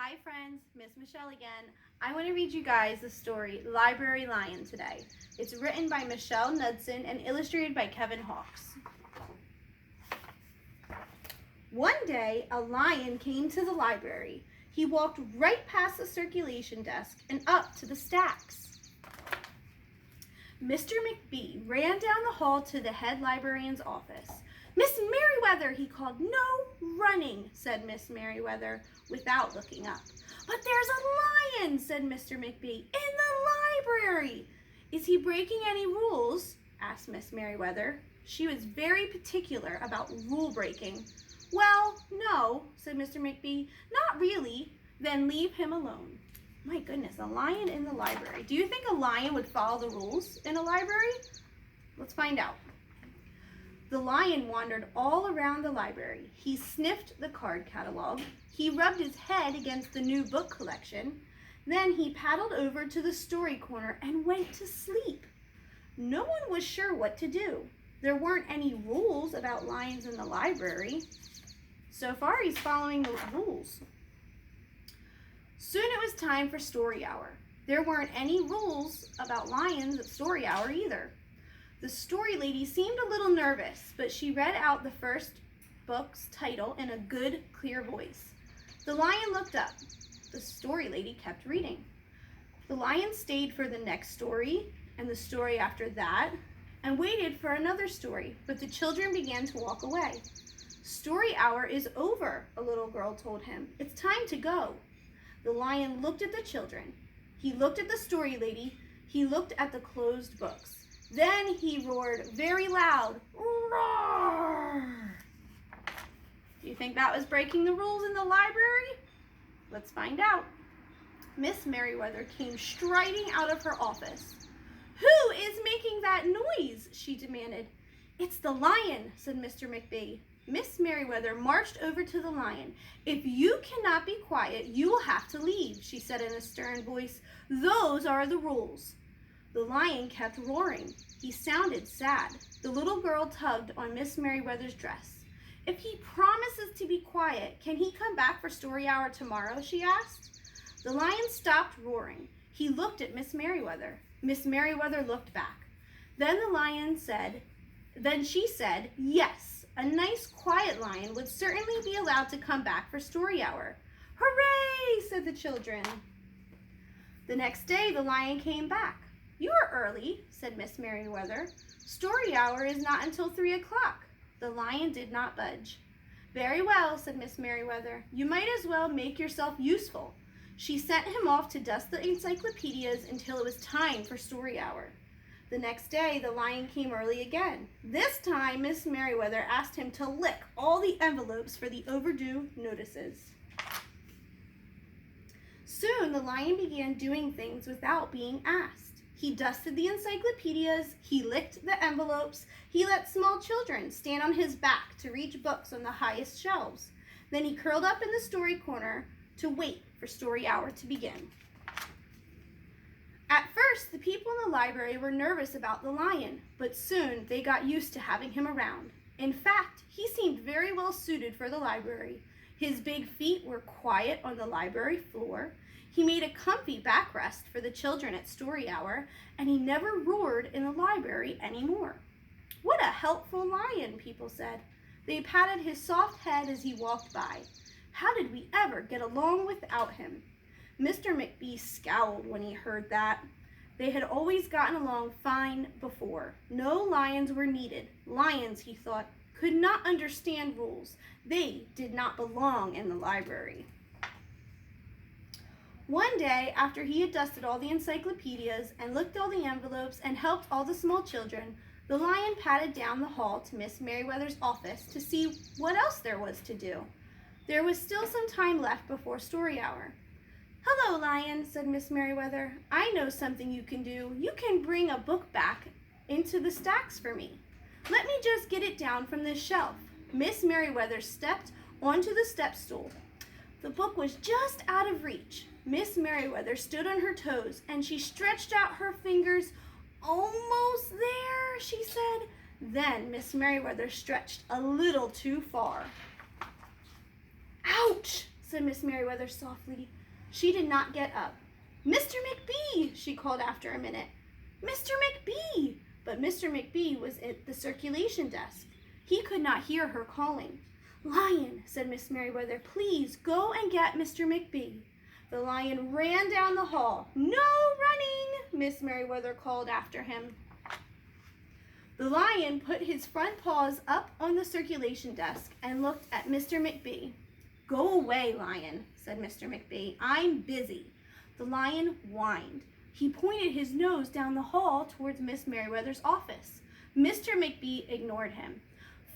Hi friends, Miss Michelle again. I want to read you guys the story Library Lion today. It's written by Michelle Hudson and illustrated by Kevin Hawks. One day, a lion came to the library. He walked right past the circulation desk and up to the stacks. Mr. McBee ran down the hall to the head librarian's office. "Miss Merriweather," he called. "No running," said Miss Merriweather without looking up. "But there's a lion," said Mr. McBee, "in the library." "Is he breaking any rules?" asked Miss Merriweather. She was very particular about rule breaking. "Well, no," said Mr. McBee, "not really." "Then leave him alone." My goodness, a lion in the library. Do you think a lion would follow the rules in a library? Let's find out. The lion wandered all around the library. He sniffed the card catalog. He rubbed his head against the new book collection. Then he paddled over to the story corner and went to sleep. No one was sure what to do. There weren't any rules about lions in the library. So far, he's following the rules. Soon it was time for story hour. There weren't any rules about lions at story hour either. The story lady seemed a little nervous, but she read out the first book's title in a good, clear voice. The lion looked up. The story lady kept reading. The lion stayed for the next story and the story after that and waited for another story, but the children began to walk away. "Story hour is over," a little girl told him. "It's time to go." The lion looked at the children. He looked at the story lady. He looked at the closed books. Then he roared very loud, "Roar!" Do you think that was breaking the rules in the library? Let's find out. Miss Merriweather came striding out of her office. "Who is making that noise?" she demanded. "It's the lion," said Mr. McBee. Miss Merriweather marched over to the lion. "If you cannot be quiet, you will have to leave," she said in a stern voice. "Those are the rules." The lion kept roaring. He sounded sad. The little girl tugged on Miss Merriweather's dress. "If he promises to be quiet, can he come back for story hour tomorrow?" she asked. The lion stopped roaring. He looked at Miss Merriweather. Miss Merriweather looked back. Then she said, "Yes, a nice quiet lion would certainly be allowed to come back for story hour." "Hooray!" said the children. The next day the lion came back. "You are early," said Miss Merriweather. "Story hour is not until 3 o'clock. The lion did not budge. "Very well," said Miss Merriweather. "You might as well make yourself useful." She sent him off to dust the encyclopedias until it was time for story hour. The next day, the lion came early again. This time, Miss Merriweather asked him to lick all the envelopes for the overdue notices. Soon, the lion began doing things without being asked. He dusted the encyclopedias, he licked the envelopes, he let small children stand on his back to reach books on the highest shelves. Then he curled up in the story corner to wait for story hour to begin. At first, the people in the library were nervous about the lion, but soon they got used to having him around. In fact, he seemed very well suited for the library. His big feet were quiet on the library floor. He made a comfy backrest for the children at story hour, and he never roared in the library anymore. "What a helpful lion," people said. They patted his soft head as he walked by. "How did we ever get along without him?" Mr. McBee scowled when he heard that. They had always gotten along fine before. No lions were needed. Lions, he thought, could not understand rules. They did not belong in the library. One day, after he had dusted all the encyclopedias and looked all the envelopes and helped all the small children, the lion padded down the hall to Miss Merriweather's office to see what else there was to do. There was still some time left before story hour. "Hello, lion," said Miss Merriweather. "I know something you can do. You can bring a book back into the stacks for me. Let me just get it down from this shelf." Miss Merriweather stepped onto the step stool. The book was just out of reach. Miss Merriweather stood on her toes and she stretched out her fingers. "Almost there," she said. Then Miss Merriweather stretched a little too far. "Ouch," said Miss Merriweather softly. She did not get up. Mr. McBee, she called after a minute. Mr. McBee! But Mr. McBee was at the circulation desk. He could not hear her calling. Lion, said Miss Merriweather, please go and get Mr. McBee. The lion ran down the hall. No running, Miss Merriweather called after him. The lion put his front paws up on the circulation desk and looked at Mr. McBee. Go away, lion, said Mr. McBee. I'm busy. The lion whined. He pointed his nose down the hall towards Miss Merriweather's office. Mr. McBee ignored him.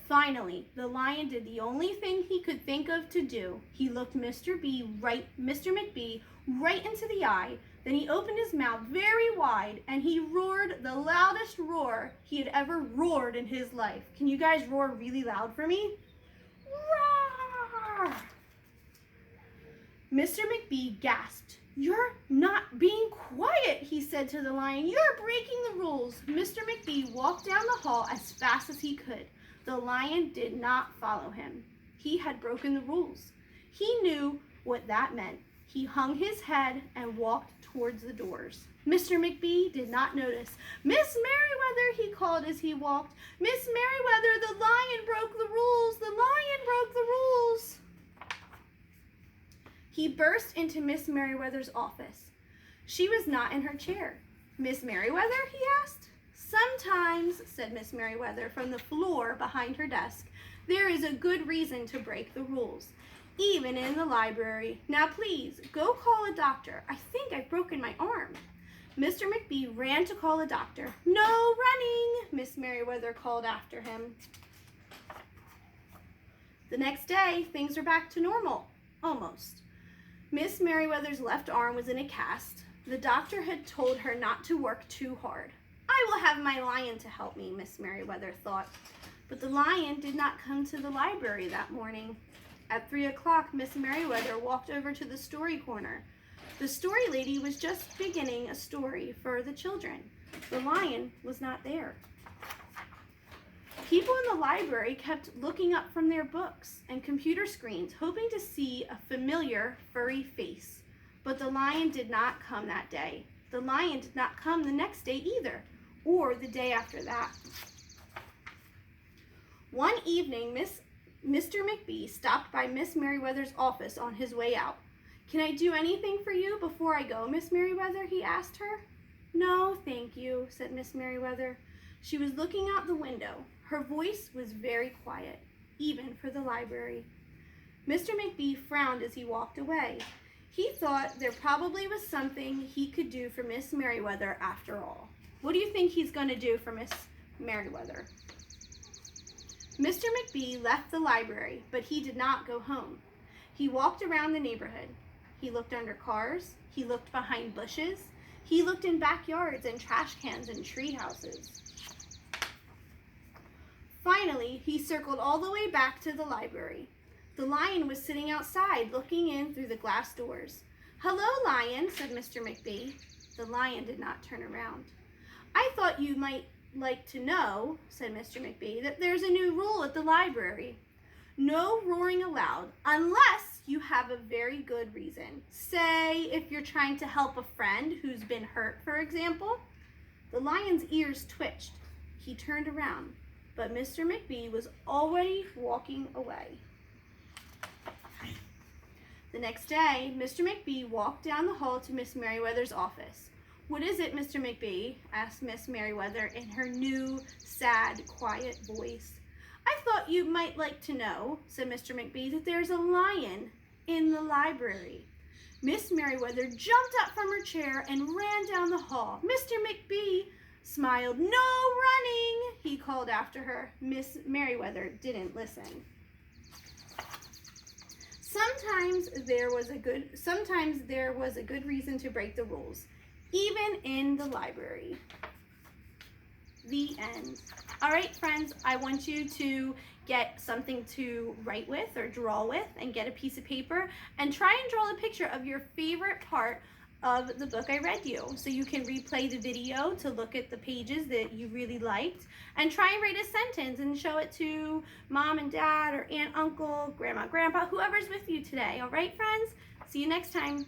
Finally, the lion did the only thing he could think of to do. He looked Mr. McBee right into the eye. Then he opened his mouth very wide and he roared the loudest roar he had ever roared in his life. Can you guys roar really loud for me? Roar! Mr. McBee gasped. You're not being quiet, he said to the lion. You're breaking the rules. Mr. McBee walked down the hall as fast as he could. The lion did not follow him. He had broken the rules. He knew what that meant. He hung his head and walked towards the doors. Mr. McBee did not notice. Miss Merriweather, he called as he walked. Miss Merriweather, the lion broke the rules. The lion broke the rules. He burst into Miss Merriweather's office. She was not in her chair. Miss Merriweather, he asked. Sometimes, said Miss Merriweather from the floor behind her desk, there is a good reason to break the rules, even in the library. Now please, go call a doctor. I think I've broken my arm. Mr. McBee ran to call a doctor. No running, Miss Merriweather called after him. The next day, things were back to normal, almost. Miss Merriweather's left arm was in a cast. The doctor had told her not to work too hard. I will have my lion to help me, Miss Merriweather thought. But the lion did not come to the library that morning. At 3 o'clock, Miss Merriweather walked over to the story corner. The story lady was just beginning a story for the children. The lion was not there. People in the library kept looking up from their books and computer screens, hoping to see a familiar furry face. But the lion did not come that day. The lion did not come the next day either, or the day after that. One evening, Mr. McBee stopped by Miss Merriweather's office on his way out. Can I do anything for you before I go, Miss Merriweather? He asked her. No, thank you, said Miss Merriweather. She was looking out the window. Her voice was very quiet, even for the library. Mr. McBee frowned as he walked away. He thought there probably was something he could do for Miss Merriweather after all. What do you think he's going to do for Miss Merriweather? Mr. McBee left the library, but he did not go home. He walked around the neighborhood. He looked under cars. He looked behind bushes. He looked in backyards and trash cans and tree houses. Finally, he circled all the way back to the library. The lion was sitting outside, looking in through the glass doors. Hello, lion, said Mr. McBee. The lion did not turn around. I thought you might like to know, said Mr. McBee, that there's a new rule at the library. No roaring allowed, unless you have a very good reason. Say, if you're trying to help a friend who's been hurt, for example. The lion's ears twitched. He turned around, but Mr. McBee was already walking away. The next day, Mr. McBee walked down the hall to Miss Merriweather's office. What is it, Mr. McBee? Asked Miss Merriweather in her new, sad, quiet voice. I thought you might like to know, said Mr. McBee, that there's a lion in the library. Miss Merriweather jumped up from her chair and ran down the hall. Mr. McBee smiled. No running, he called after her. Miss Merriweather didn't listen. Sometimes there was a good reason to break the rules, even in the library. The end. All right, friends, I want you to get something to write with or draw with and get a piece of paper and try and draw a picture of your favorite part of the book I read you. So you can replay the video to look at the pages that you really liked and try and write a sentence and show it to mom and dad or aunt, uncle, grandma, grandpa, whoever's with you today. All right, friends? See you next time.